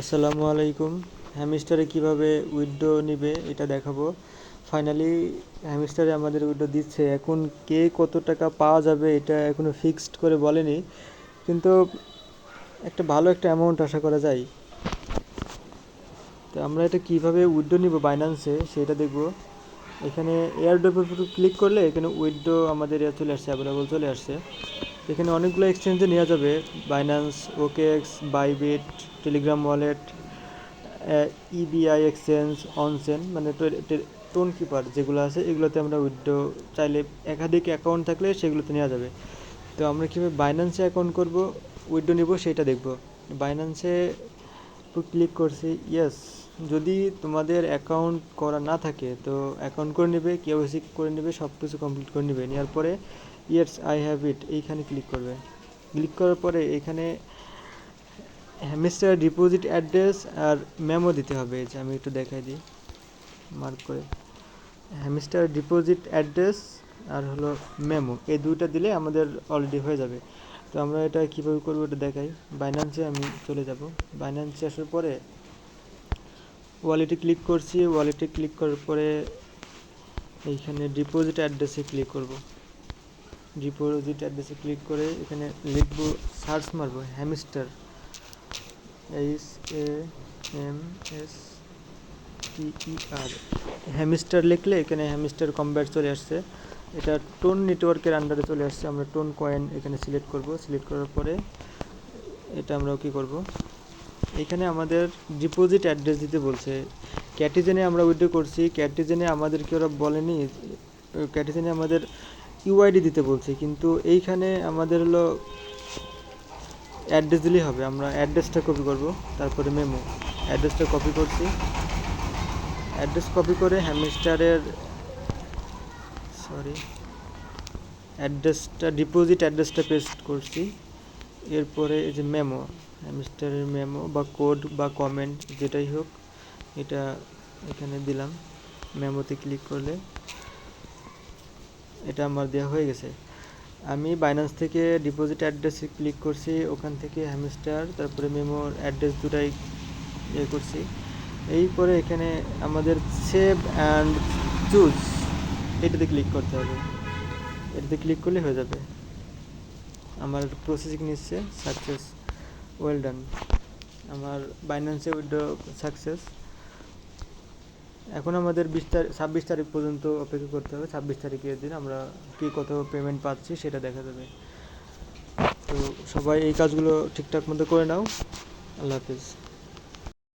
আসসালামু আলাইকুম। হ্যামস্টারে কিভাবে উইথড্র নিবে এটা দেখাবো। ফাইনালি হ্যামস্টারে আমাদের উইথড্র দিচ্ছে। এখন কে কত টাকা পাওয়া যাবে এটা এখনো ফিক্সড করে বলেনি, কিন্তু একটা ভালো একটা অ্যামাউন্ট আশা করা যায়। তো আমরা এটা কিভাবে উইথড্র নিব বাইন্যান্সে সেটা দেখব। এখানে এয়ারড্রপের উপর ক্লিক করলে এখানে উইথড্র আমাদের চলে আসছে, অ্যাভেলেবল চলে আসছে। এখানে অনেকগুলো এক্সচেঞ্জে নেওয়া যাবে: Binance, OKX, Bybit, Telegram wallet, EBI exchange, on-chain, মানে টোন কিপার যেগুলো আছে এগুলোতে আমরা উইথড্র চাইলে একাধিক অ্যাকাউন্ট থাকলে সেগুলোতে নেওয়া যাবে। তো আমরা কীভাবে বাইন্যান্সে অ্যাকাউন্ট করব, উইথড্র নিব সেটা দেখব। বাইন্যান্সে ক্লিক করছি, ইয়েস। যদি তোমাদের অ্যাকাউন্ট করা না থাকে তো অ্যাকাউন্ট করে নেবে, কেওয়াইসি করে নেবে, সব কিছু কমপ্লিট করে নেবে। নেওয়ার পরে ইয়েস আই হ্যাভ ইট এইখানে ক্লিক করবে। ক্লিক করার পরে এখানে হ্যামস্টার ডিপোজিট অ্যাড্রেস আর মেমো দিতে হবে। যে আমি একটু দেখাই দিই মার্ক করে, হ্যামস্টার ডিপোজিট অ্যাড্রেস আর হলো মেমো, এই দুইটা দিলে আমাদের অলরেডি হয়ে যাবে। তো আমরা এটা কীভাবে করবো এটা দেখাই। বাইন্যান্সে আমি চলে যাব। বাইন্যান্সে আসার পরে ওয়ালেটে ক্লিক করছি। ওয়ালেটে ক্লিক করার পরে এইখানে ডিপোজিট অ্যাড্রেসে ক্লিক করব। ডিপোজিট অ্যাড্রেসে ক্লিক করে এখানে লিখব, সার্চ মারবো হ্যামস্টার, HAMSTER, হ্যামস্টার লিখলে এখানে হ্যামস্টার কম্ব্যাট চলে আসছে। এটা টোন নেটওয়ার্কের আন্ডারে চলে আসছে। আমরা টোন কয়েন এখানে সিলেক্ট করব। সিলেক্ট করার পরে এটা আমরা কি করব, এখানে আমাদের ডিপোজিট অ্যাড্রেস দিতে বলছে। ক্যাটিজেনে আমরা উইথড্র করছি, ক্যাটিজেনে আমাদেরকে ওরা বলেনি, ক্যাটিজেনে আমাদের ইউআইডি দিতে বলছে, কিন্তু এইখানে আমাদের হলো অ্যাড্রেস দিলেই হবে। আমরা অ্যাড্রেসটা কপি করব, তারপরে মেমো, অ্যাড্রেসটা কপি করছি। অ্যাড্রেস কপি করে হ্যামস্টারের অ্যাড্রেসটা, ডিপোজিট অ্যাড্রেসটা পেস্ট করছি। এরপরে এই যে মেমো, হ্যামস্টারের মেমো বা কোড বা কমেন্ট যেটাই হোক এটা এখানে দিলাম। মেমোতে ক্লিক করলে এটা আমার দেওয়া হয়ে গেছে। আমি বাইন্যান্স থেকে ডিপোজিট অ্যাড্রেসে ক্লিক করছি, ওখান থেকে হ্যামস্টার, তারপরে মেমোর অ্যাড্রেস দুটাই করছি। এই পরে এখানে আমাদের সেভ অ্যান্ড চুজ এটাতে ক্লিক করতে হবে। এটাতে ক্লিক করলে হয়ে যাবে। আমার প্রসেসিং নিচ্ছে, সাকসেস, ওয়েল ডান। আমার বাইন্যান্সে উইথড্র সাকসেস। এখন আমাদের 26 তারিখ পর্যন্ত অপেক্ষা করতে হবে। 26 তারিখের দিন আমরা কী কত পেমেন্ট পাচ্ছি সেটা দেখা যাবে। তো সবাই এই কাজগুলো ঠিকঠাক মতো করে নাও। আল্লাহ হাফিজ।